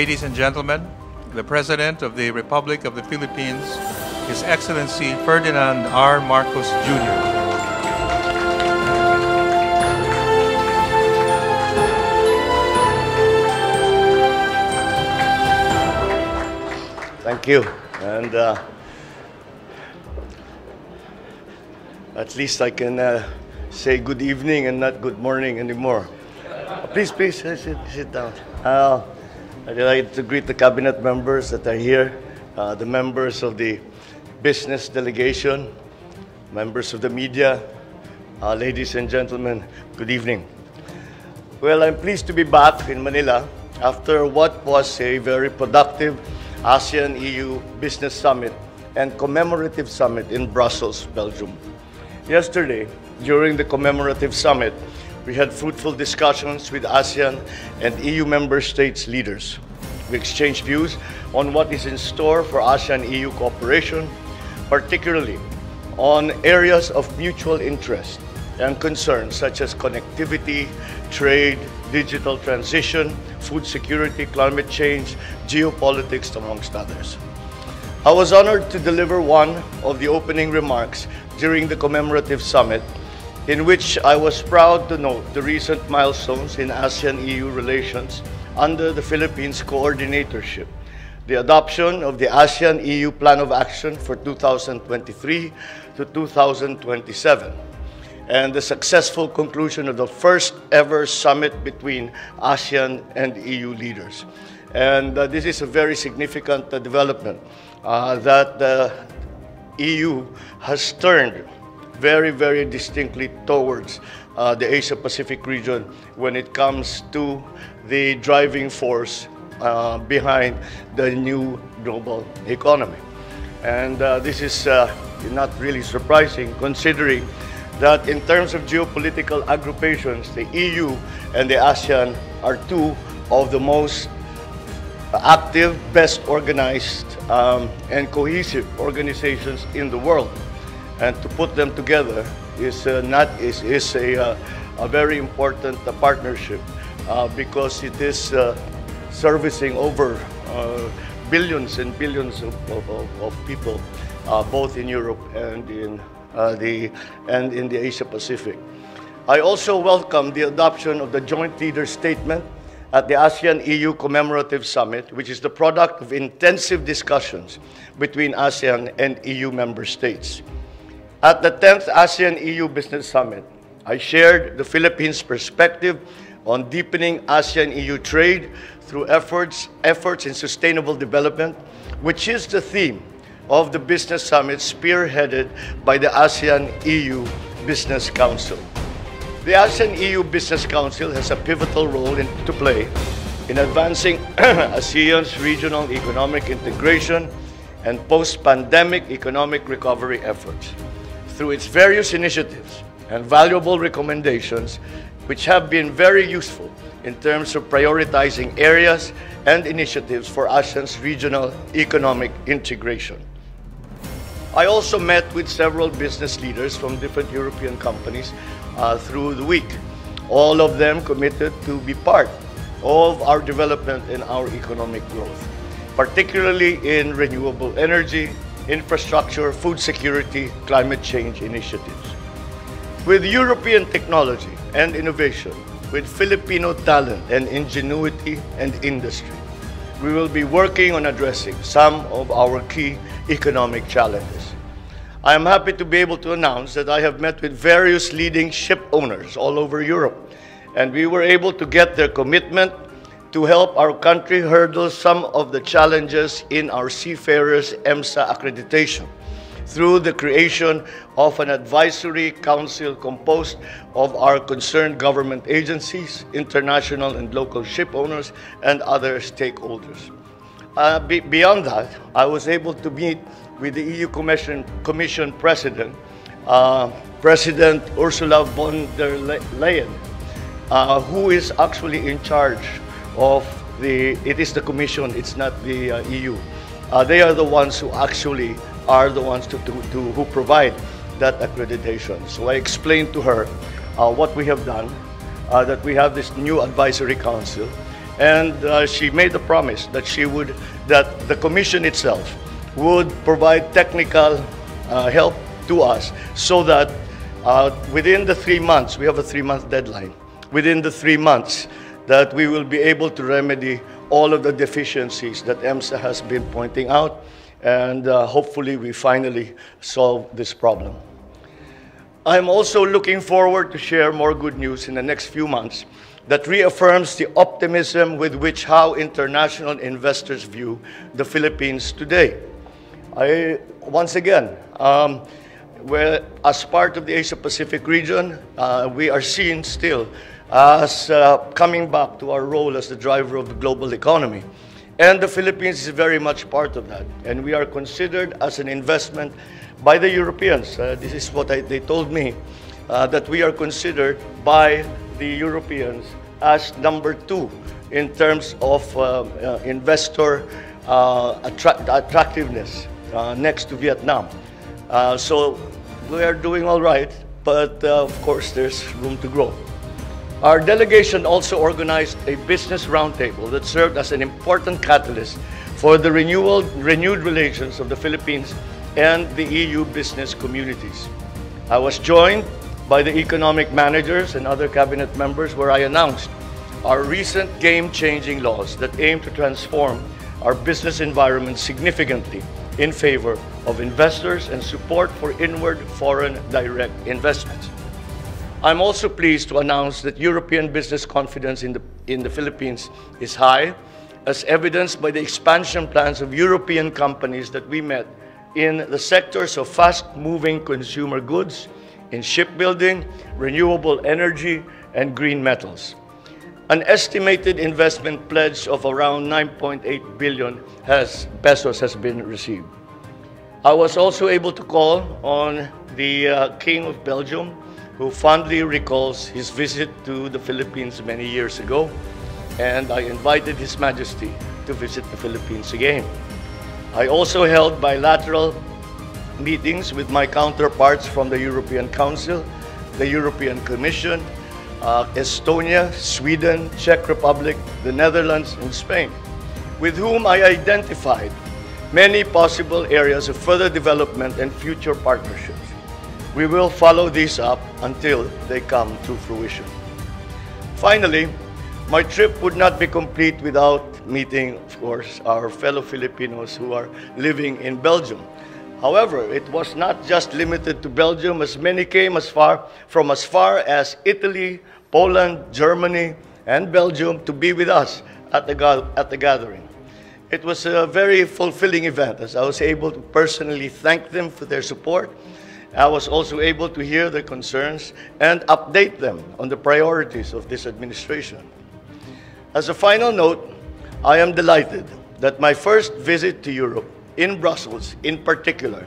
Ladies and gentlemen, the President of the Republic of the Philippines, His Excellency Ferdinand R. Marcos Jr. Thank you. And at least I can say good evening and not good morning anymore. Please, sit down. I'd like to greet the cabinet members that are here, the members of the business delegation, members of the media, ladies and gentlemen, good evening. Well, I'm pleased to be back in Manila after what was a very productive ASEAN-EU Business Summit and Commemorative Summit in Brussels, Belgium. Yesterday, during the commemorative summit, we had fruitful discussions with ASEAN and EU member states leaders. We exchanged views on what is in store for ASEAN-EU cooperation, particularly on areas of mutual interest and concern such as connectivity, trade, digital transition, food security, climate change, geopolitics, amongst others. I was honored to deliver one of the opening remarks during the commemorative summit, in which I was proud to note the recent milestones in ASEAN-EU relations under the Philippines coordinatorship, the adoption of the ASEAN-EU Plan of Action for 2023 to 2027, and the successful conclusion of the first ever summit between ASEAN and EU leaders. And this is a very significant development that the EU has turned very, very distinctly towards the Asia-Pacific region when it comes to the driving force behind the new global economy. And this is not really surprising, considering that in terms of geopolitical agrupations, the EU and the ASEAN are two of the most active, best organized, and cohesive organizations in the world. And to put them together is a very important partnership because it is servicing over billions and billions of people, both in Europe and in the Asia Pacific. I also welcome the adoption of the Joint Leaders Statement at the ASEAN-EU Commemorative Summit, which is the product of intensive discussions between ASEAN and EU member states. At the 10th ASEAN-EU Business Summit, I shared the Philippines' perspective on deepening ASEAN-EU trade through efforts in sustainable development, which is the theme of the Business Summit spearheaded by the ASEAN-EU Business Council. The ASEAN-EU Business Council has a pivotal role to play in advancing ASEAN's regional economic integration and post-pandemic economic recovery efforts. Through its various initiatives and valuable recommendations, which have been very useful in terms of prioritizing areas and initiatives for ASEAN's regional economic integration. I also met with several business leaders from different European companies through the week. All of them committed to be part of our development and our economic growth, particularly in renewable energy, infrastructure, food security, climate change initiatives. With European technology and innovation, with Filipino talent and ingenuity and industry, we will be working on addressing some of our key economic challenges. I am happy to be able to announce that I have met with various leading ship owners all over Europe, and we were able to get their commitment to help our country hurdle some of the challenges in our seafarers' EMSA accreditation through the creation of an advisory council composed of our concerned government agencies, international and local ship owners, and other stakeholders. Beyond that, I was able to meet with the EU Commission President, President Ursula von der Leyen, who is actually in charge of it is the Commission, it's not the EU. They are the ones who actually are the ones who provide that accreditation. So I explained to her what we have done, that we have this new advisory council, And she made a promise that that the Commission itself would provide technical help to us so that within the 3 months, we have a 3-month deadline, within the 3 months, that we will be able to remedy all of the deficiencies that EMSA has been pointing out, and hopefully we finally solve this problem. I'm also looking forward to share more good news in the next few months that reaffirms the optimism with which how international investors view the Philippines today. Once again, as part of the Asia-Pacific region, we are seen still as coming back to our role as the driver of the global economy. And the Philippines is very much part of that. And we are considered as an investment by the Europeans. This is what they told me, that we are considered by the Europeans as #2 in terms of investor attractiveness next to Vietnam. So we are doing all right, but of course there's room to grow. Our delegation also organized a business roundtable that served as an important catalyst for the renewed relations of the Philippines and the EU business communities. I was joined by the economic managers and other cabinet members where I announced our recent game-changing laws that aim to transform our business environment significantly in favor of investors and support for inward foreign direct investments. I'm also pleased to announce that European business confidence in the Philippines is high, as evidenced by the expansion plans of European companies that we met in the sectors of fast-moving consumer goods, in shipbuilding, renewable energy, and green metals. An estimated investment pledge of around 9.8 billion pesos has been received. I was also able to call on the King of Belgium, who fondly recalls his visit to the Philippines many years ago, and I invited His Majesty to visit the Philippines again. I also held bilateral meetings with my counterparts from the European Council, the European Commission, Estonia, Sweden, Czech Republic, the Netherlands, and Spain, with whom I identified many possible areas of further development and future partnerships. We will follow these up until they come to fruition. Finally, my trip would not be complete without meeting, of course, our fellow Filipinos who are living in Belgium. However, it was not just limited to Belgium, as many came from as far as Italy, Poland, Germany, and Belgium to be with us at the gathering. It was a very fulfilling event, as I was able to personally thank them for their support. I was also able to hear their concerns and update them on the priorities of this administration. As a final note, I am delighted that my first visit to Europe, in Brussels in particular,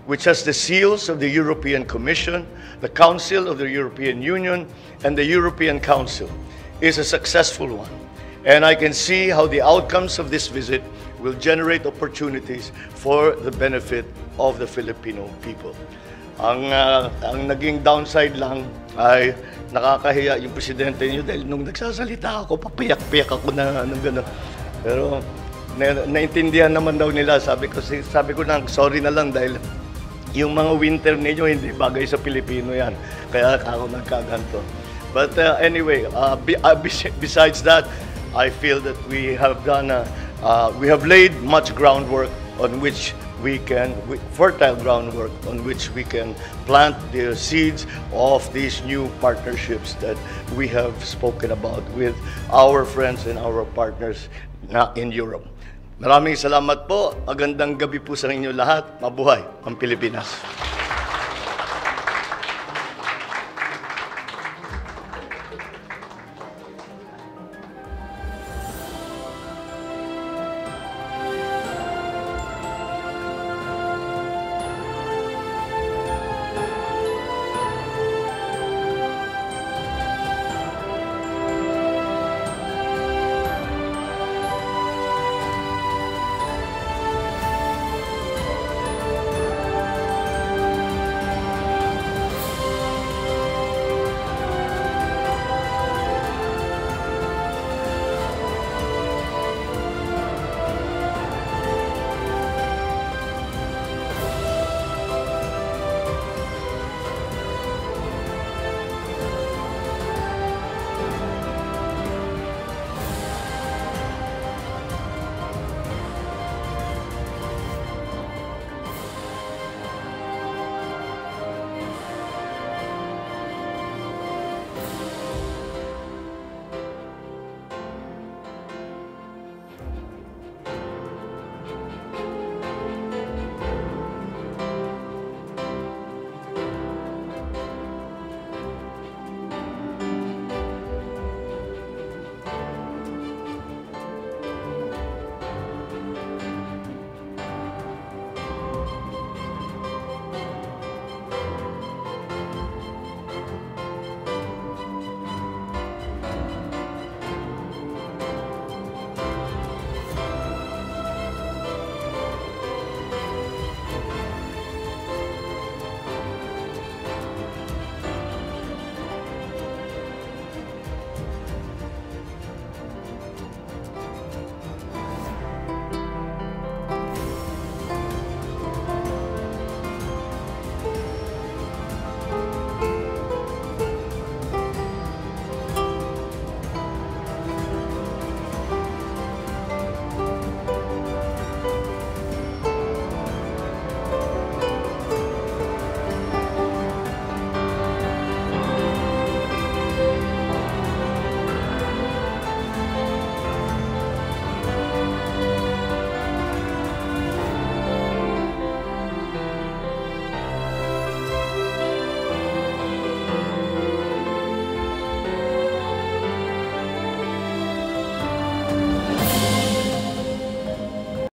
which has the seals of the European Commission, the Council of the European Union, and the European Council, is a successful one. And I can see how the outcomes of this visit will generate opportunities for the benefit of the Filipino people. Ang naging downside lang ay nakakahiya yung presidente niyo dahil nung nagsasalita ako, papiyak-piyak ako na gano'n. Pero naintindihan naman daw nila. Sabi ko nang sorry na lang dahil yung mga winter ninyo hindi bagay sa Pilipino yan. Kaya ako nagkaganto. But anyway, besides that, I feel that we have laid much groundwork on which fertile groundwork on which we can plant the seeds of these new partnerships that we have spoken about with our friends and our partners in Europe. Maraming salamat po. Magandang gabi po sa inyo lahat. Mabuhay ang Pilipinas.